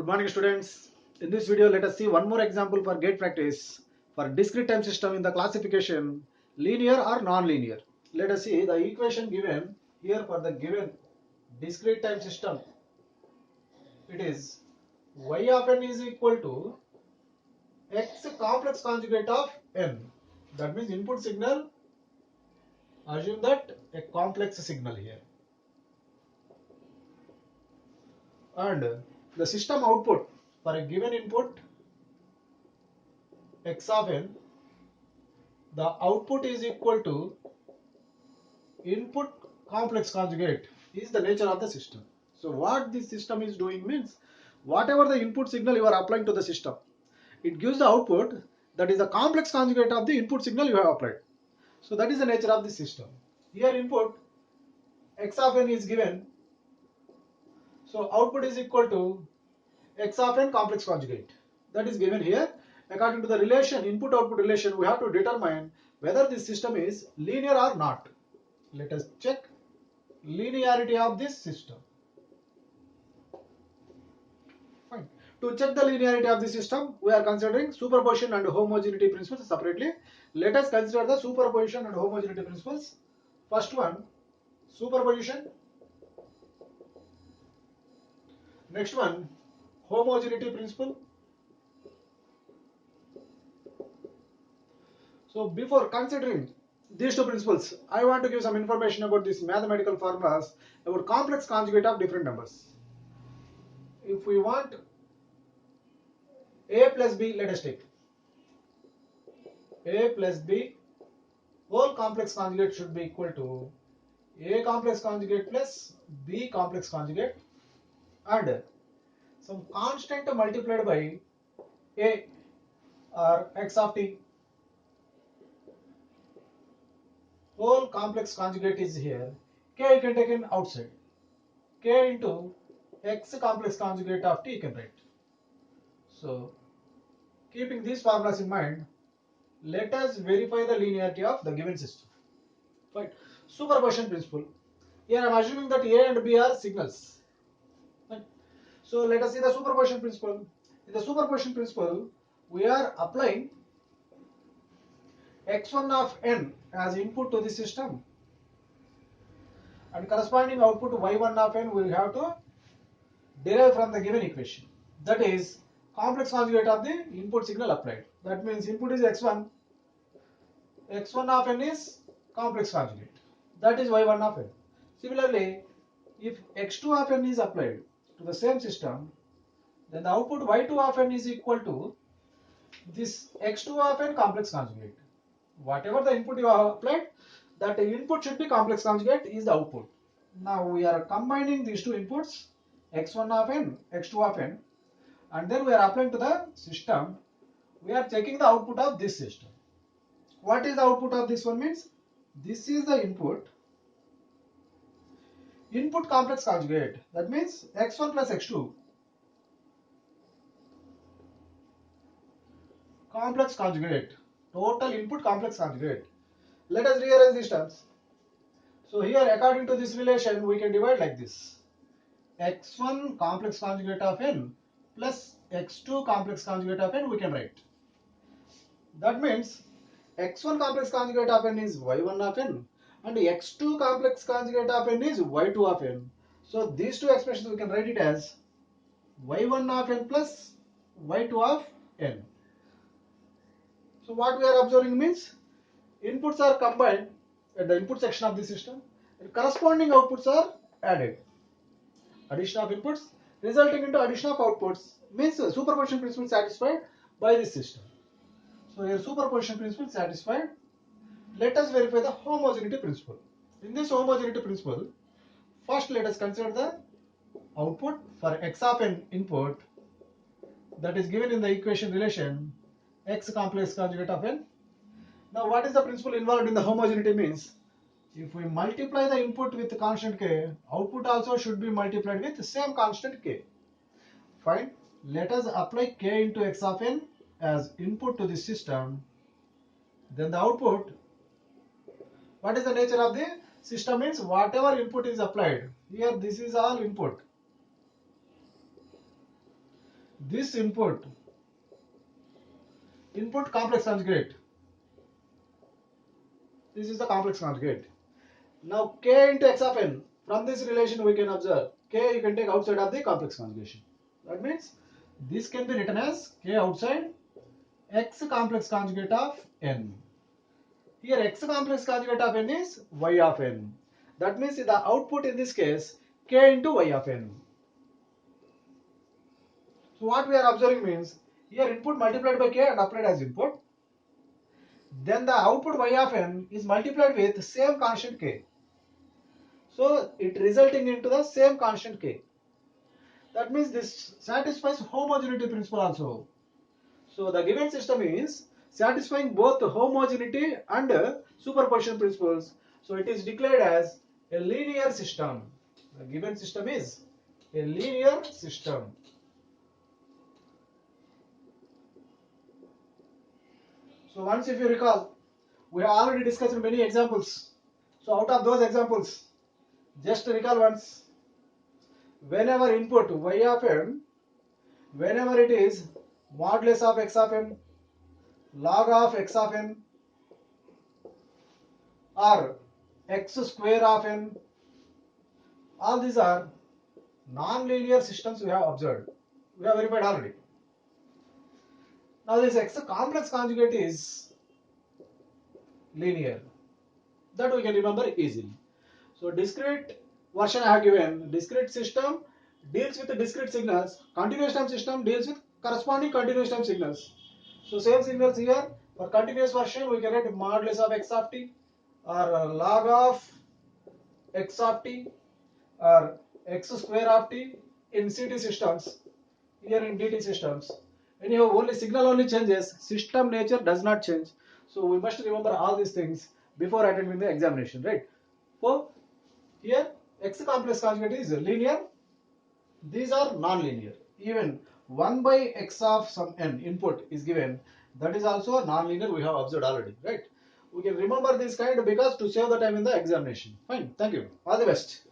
Good morning, students. In this video, let us see one more example for gate practice for discrete time system in the classification linear or non-linear. Let us see the equation given here for the given discrete time system. It is y of n is equal to x complex conjugate of n. That means input signal, assume that a complex signal here. And the system output for a given input x of n, the output is equal to input complex conjugate is the nature of the system. So what this system is doing means, whatever the input signal you are applying to the system, it gives the output that is the complex conjugate of the input signal you have applied. So that is the nature of the system. Here input x of n is given, so output is equal to x of n complex conjugate. That is given here. According to the relation, input output relation, we have to determine whether this system is linear or not. Let us check linearity of this system. Fine. To check the linearity of the system, we are considering superposition and homogeneity principles separately. Let us consider the superposition and homogeneity principles. First one, superposition. Next one, homogeneity principle. So before considering these two principles, I want to give some information about these mathematical formulas about complex conjugate of different numbers. If we want a plus b, let us take a plus b whole complex conjugate should be equal to a complex conjugate plus b complex conjugate and some constant multiplied by a or x of t. Whole complex conjugate is here. K you can take in outside. K into x complex conjugate of t you can write. So keeping these formulas in mind, let us verify the linearity of the given system. Right. Superposition principle. Here I am assuming that A and B are signals. Right. So let us see the superposition principle. In the superposition principle, we are applying x1 of n as input to the system and corresponding output y1 of n we have to derive from the given equation. That is complex conjugate of the input signal applied. That means input is x1, x1 of n is complex conjugate. That is y1 of n. Similarly, if x2 of n is applied to the same system, then the output y2 of n is equal to this x2 of n complex conjugate. Whatever the input you have applied, that input should be complex conjugate is the output. Now we are combining these two inputs, x1 of n, x2 of n, and then we are applying to the system. We are checking the output of this system. What is the output of this one means? This is the input complex conjugate. That means x1 plus x2 complex conjugate, total input complex conjugate. Let us rearrange these terms. So here according to this relation we can divide like this. x1 complex conjugate of n plus x2 complex conjugate of n we can write. That means x1 complex conjugate of n is y1 of n and x2 complex conjugate of n is y2 of n. So these two expressions we can write it as y1 of n plus y2 of n. So what we are observing means inputs are combined at the input section of the system and corresponding outputs are added. Addition of inputs resulting into addition of outputs means superposition principle satisfied by this system. So here superposition principle satisfied. Let us verify the homogeneity principle. In this homogeneity principle, first let us consider the output for x of n input that is given in the equation relation x complex conjugate of n. Now what is the principle involved in the homogeneity means, if we multiply the input with constant k, output also should be multiplied with the same constant k. Fine. Let us apply k into x of n as input to the system. Then the output, what is the nature of the system means whatever input is applied. Here this is all input. this input complex conjugate. This is the complex conjugate. Now k into x of n. From this relation we can observe k you can take outside of the complex conjugation. That means this can be written as k outside x complex conjugate of n. Here x complex conjugate of n is y of n. That means the output in this case k into y of n. So what we are observing means here input multiplied by k and applied as input. Then the output y of n is multiplied with the same constant k. So it resulting into the same constant k. That means this satisfies homogeneity principle also. So the given system is satisfying both homogeneity and superposition principles. So it is declared as a linear system. The given system is a linear system. So once if you recall, we have already discussed many examples. So out of those examples, just recall once. Whenever input y of n, whenever it is modulus of x of n, log of x of n, or x square of n, all these are non-linear systems we have observed. We have verified already. Now this x complex conjugate is linear. That we can remember easily. So discrete version I have given. Discrete system deals with the discrete signals. Continuous time system deals with corresponding continuous time signals. So same signals here. For continuous version we can write modulus of x of t or log of x of t or x square of t in CT systems. Here in DT systems. Anyhow, only signal only changes. System nature does not change. So we must remember all these things before attending the examination, right? So here x complex conjugate is linear. These are non-linear. Even 1 by x of some n input is given. That is also non-linear. We have observed already, right? We can remember this kind because to save the time in the examination. Fine. Thank you. All the best.